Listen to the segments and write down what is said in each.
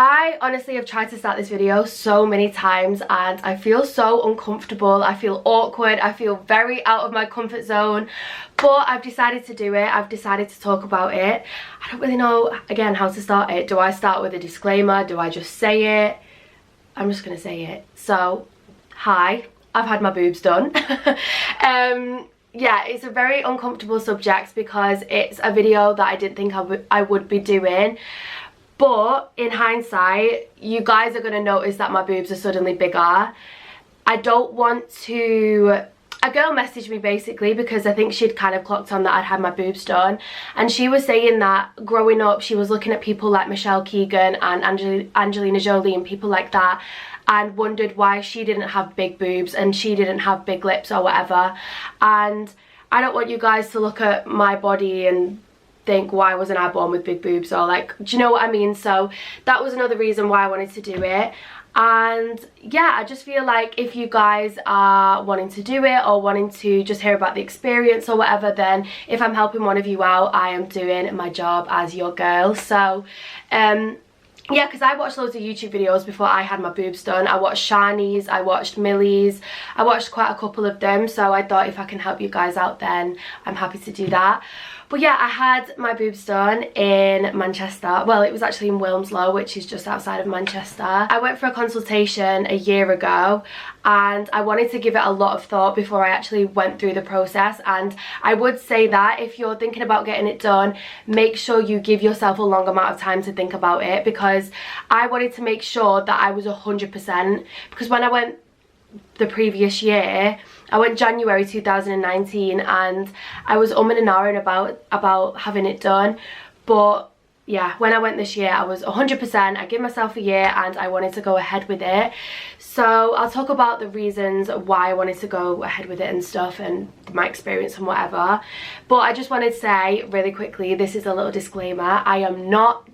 I honestly have tried to start this video so many times and I feel so uncomfortable, I feel awkward, I feel very out of my comfort zone, but I've decided to do it. I've decided to talk about it. I don't really know, again, how to start it. Do I start with a disclaimer? Do I just say it? I'm just gonna say it. So, hi, I've had my boobs done. Yeah, it's a very uncomfortable subject because it's a video that I didn't think I would be doing. But in hindsight, you guys are going to notice that my boobs are suddenly bigger. I don't want to... A girl messaged me basically because I think she'd kind of clocked on that I'd had my boobs done. And she was saying that growing up, she was looking at people like Michelle Keegan and Angelina Jolie and people like that, and wondered why she didn't have big boobs and she didn't have big lips or whatever. And I don't want you guys to look at my body and think, why wasn't I born with big boobs, or like, do you know what I mean? So that was another reason why I wanted to do it. And yeah, I just feel like if you guys are wanting to do it or wanting to just hear about the experience or whatever, then if I'm helping one of you out, I am doing my job as your girl. So yeah, because I watched loads of YouTube videos before I had my boobs done. I watched Shani's, I watched Millie's, I watched quite a couple of them, so I thought if I can help you guys out, then I'm happy to do that. But yeah, I had my boobs done in Manchester. Well, it was actually in Wilmslow, which is just outside of Manchester. I went for a consultation a year ago and I wanted to give it a lot of thought before I actually went through the process. And I would say that if you're thinking about getting it done, make sure you give yourself a long amount of time to think about it, because I wanted to make sure that I was 100%, because when I went the previous year, I went January 2019 and I was and ahhing about having it done. But yeah, when I went this year, I was 100%. I gave myself a year and I wanted to go ahead with it. So I'll talk about the reasons why I wanted to go ahead with it and stuff, and my experience and whatever. But I just wanted to say really quickly, this is a little disclaimer. I am not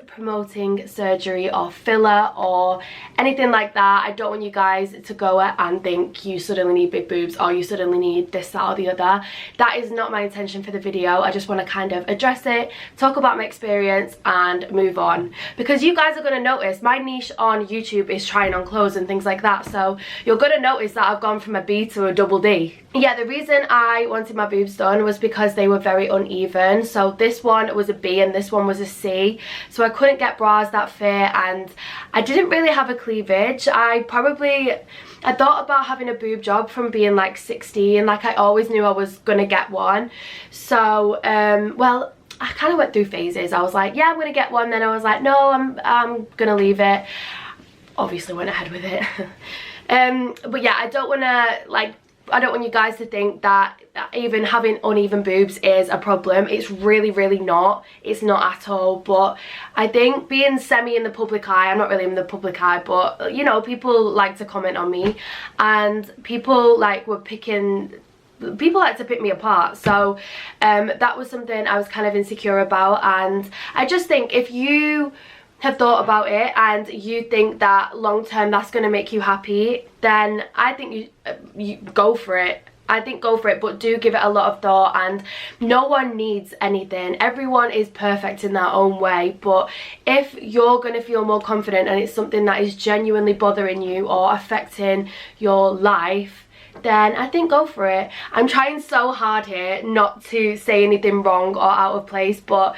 promoting surgery or filler or anything like that. I don't want you guys to go and think you suddenly need big boobs or you suddenly need this, that or the other. That is not my intention for the video. I just want to kind of address it, talk about my experience and move on, because you guys are going to notice my niche on YouTube is trying on clothes and things like that, so you're going to notice that I've gone from a B to a double D. Yeah, the reason I wanted my boobs done was because they were very uneven. So this one was a B and this one was a C. So I couldn't get bras that fit and I didn't really have a cleavage. I thought about having a boob job from being like 16. Like, I always knew I was gonna get one. So, well, I kind of went through phases. I was like, yeah, I'm gonna get one. Then I was like, no, I'm gonna leave it. Obviously went ahead with it. But yeah, I don't want you guys to think that even having uneven boobs is a problem. It's really, really not. It's not at all. But I think being semi in the public eye, I'm not really in the public eye, but you know, people like to comment on me and people like to pick me apart. So that was something I was kind of insecure about. And I just think if you have thought about it and you think that long term that's going to make you happy, then I think you go for it. I think go for it, but do give it a lot of thought. And no one needs anything. Everyone is perfect in their own way. But if you're going to feel more confident and it's something that is genuinely bothering you or affecting your life, then I think go for it. I'm trying so hard here not to say anything wrong or out of place, but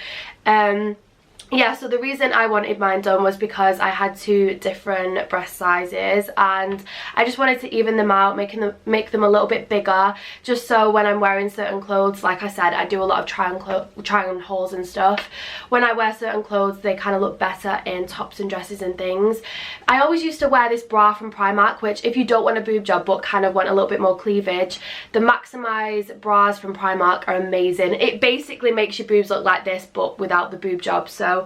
yeah, so the reason I wanted mine done was because I had 2 different breast sizes and I just wanted to even them out, make them a little bit bigger, just so when I'm wearing certain clothes, like I said, I do a lot of try on hauls and stuff. When I wear certain clothes, they kind of look better in tops and dresses and things. I always used to wear this bra from Primark, which if you don't want a boob job but kind of want a little bit more cleavage, the Maximize bras from Primark are amazing. It basically makes your boobs look like this but without the boob job. So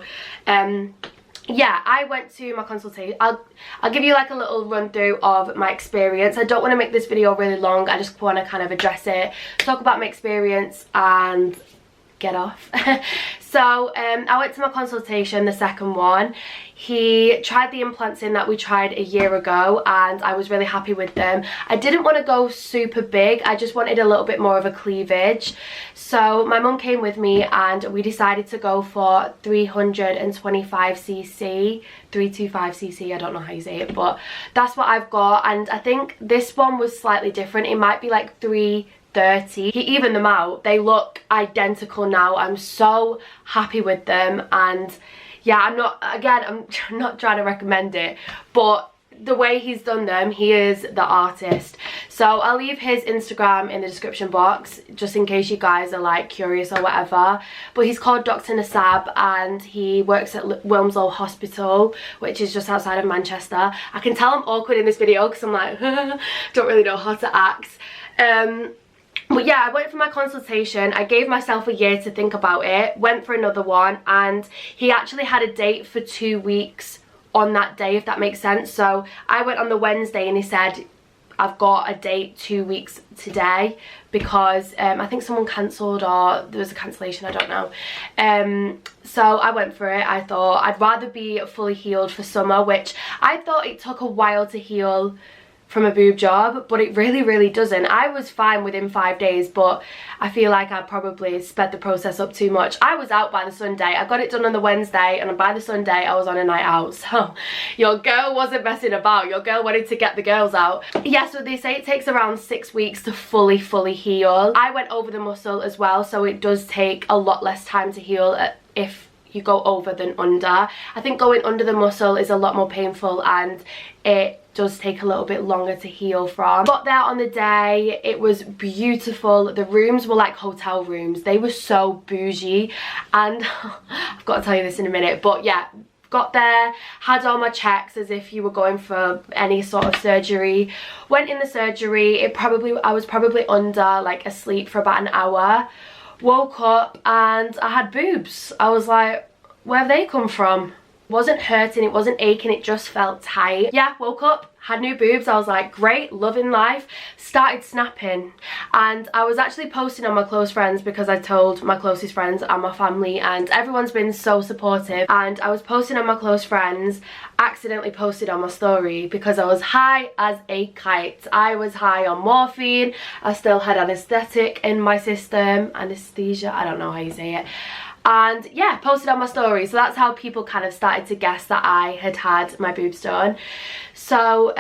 yeah, I went to my consultation. I'll give you like a little run through of my experience. I don't want to make this video really long. I just want to kind of address it, talk about my experience and get off. So I went to my consultation, the second one. He tried the implants in that we tried a year ago, and I was really happy with them. I didn't want to go super big, I just wanted a little bit more of a cleavage. So my mum came with me and we decided to go for 325cc, 325cc, I don't know how you say it, but that's what I've got. And I think this one was slightly different. It might be like 330. He evened them out. They look identical now. I'm so happy with them. And yeah, I'm not trying to recommend it, but the way he's done them, he is the artist. So I'll leave his Instagram in the description box just in case you guys are like curious or whatever. But he's called Dr. Nasab and he works at Wilmslow Hospital, which is just outside of Manchester. I can tell I'm awkward in this video because I'm like don't really know how to act. But yeah, I went for my consultation. I gave myself a year to think about it, went for another one, and he actually had a date for 2 weeks on that day, if that makes sense. So I went on the Wednesday and he said, I've got a date 2 weeks today, because I think someone cancelled or there was a cancellation, I don't know. So I went for it. I thought I'd rather be fully healed for summer, which I thought it took a while to heal from a boob job, but it really doesn't. I was fine within 5 days, but I feel like I probably sped the process up too much. I was out by the Sunday. I got it done on the Wednesday, and by the Sunday I was on a night out. So your girl wasn't messing about. Your girl wanted to get the girls out. Yeah, so they say it takes around 6 weeks to fully heal. I went over the muscle as well, so it does take a lot less time to heal if you go over than under. I think going under the muscle is a lot more painful, and it does take a little bit longer to heal from. Got there on the day. It was beautiful. The rooms were like hotel rooms. They were so bougie, and I've got to tell you this in a minute, but yeah, got there, had all my checks as if you were going for any sort of surgery. Went in the surgery. I was probably under, like, asleep for about an hour. Woke up and I had boobs. I was like, where have they come from? Wasn't hurting, it wasn't aching, it just felt tight. Yeah, woke up, had new boobs. I was like, great, loving life. Started snapping, and I was actually posting on my close friends because I told my closest friends and my family, and everyone's been so supportive. And I was posting on my close friends, accidentally posted on my story because I was high as a kite. I was high on morphine. I still had anesthetic in my system, anesthesia, I don't know how you say it. And yeah, posted on my story. So that's how people kind of started to guess that I had had my boobs done. So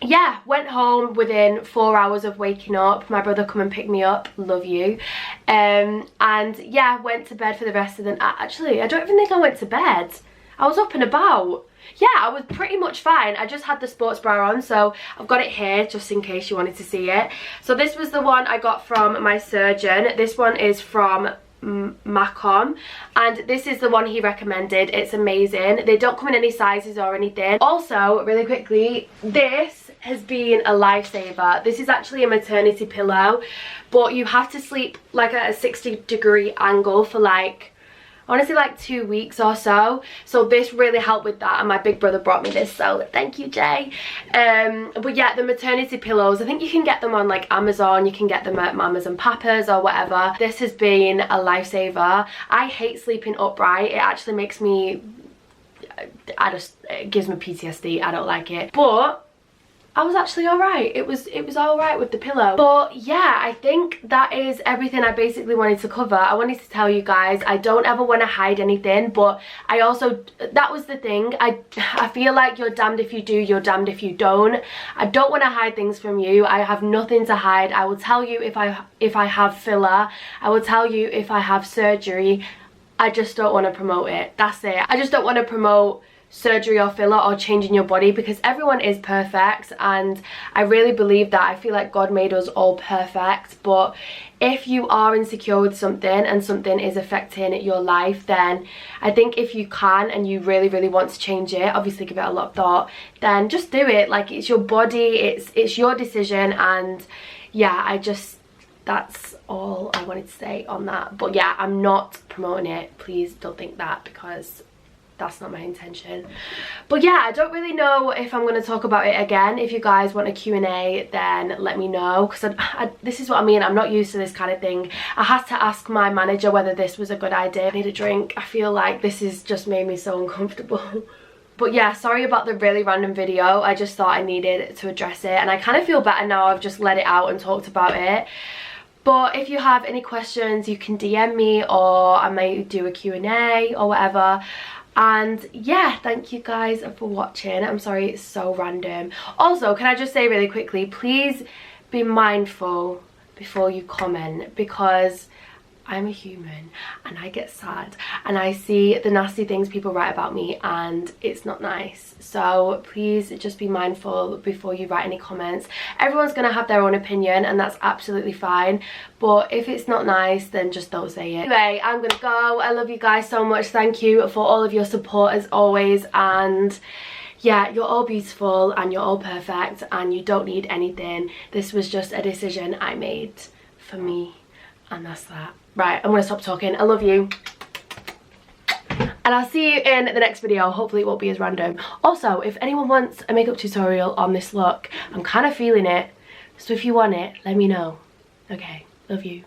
yeah, went home within 4 hours of waking up. My brother come and picked me up, love you. And yeah, went to bed for the rest of the night. Actually, I don't even think I went to bed. I was up and about. Yeah, I was pretty much fine. I just had the sports bra on, so I've got it here just in case you wanted to see it. So this was the one I got from my surgeon. This one is from Macom, and this is the one he recommended. It's amazing. They don't come in any sizes or anything. Also, really quickly, this has been a lifesaver. This is actually a maternity pillow, but you have to sleep like at a 60-degree angle for like, honestly, like 2 weeks or so. So this really helped with that, and my big brother brought me this, so thank you, Jay. But yeah, the maternity pillows, I think you can get them on like Amazon, you can get them at Mamas and Papas or whatever. This has been a lifesaver. I hate sleeping upright. It actually makes me, it gives me PTSD. I don't like it, but I was actually alright. It was alright with the pillow. But yeah, I think that is everything I basically wanted to cover. I wanted to tell you guys, I don't ever want to hide anything, but I also, that was the thing, I feel like you're damned if you do, you're damned if you don't. I don't want to hide things from you. I have nothing to hide. I will tell you if I have filler. I will tell you if I have surgery. I just don't want to promote it. That's it. I just don't want to promote surgery or filler or changing your body, because everyone is perfect, and I really believe that. I feel like God made us all perfect, but if you are insecure with something and something is affecting your life, then I think if you can and you really want to change it, obviously give it a lot of thought, then just do it. Like, it's your body, it's your decision. And yeah, that's all I wanted to say on that. But yeah, I'm not promoting it, please don't think that, because that's not my intention. But yeah, I don't really know if I'm going to talk about it again. If you guys want a Q&A, then let me know, because this is what I mean, I'm not used to this kind of thing. I had to ask my manager whether this was a good idea. I need a drink. I feel like this has just made me so uncomfortable. But yeah, sorry about the really random video. I just thought I needed to address it, and I kind of feel better now. I've just let it out and talked about it. But if you have any questions, you can DM me, or I may do a Q&A or whatever. And yeah, thank you guys for watching. I'm sorry it's so random. Also, can I just say really quickly, please be mindful before you comment, because I'm a human and I get sad and I see the nasty things people write about me, and it's not nice. So please just be mindful before you write any comments. Everyone's gonna have their own opinion, and that's absolutely fine, but if it's not nice, then just don't say it. Anyway, I'm gonna go. I love you guys so much. Thank you for all of your support as always, and yeah, you're all beautiful and you're all perfect and you don't need anything. This was just a decision I made for me, and that's that. Right, I'm gonna stop talking. I love you, and I'll see you in the next video. Hopefully it won't be as random. Also, if anyone wants a makeup tutorial on this look, I'm kind of feeling it, so if you want it, let me know. Okay, love you.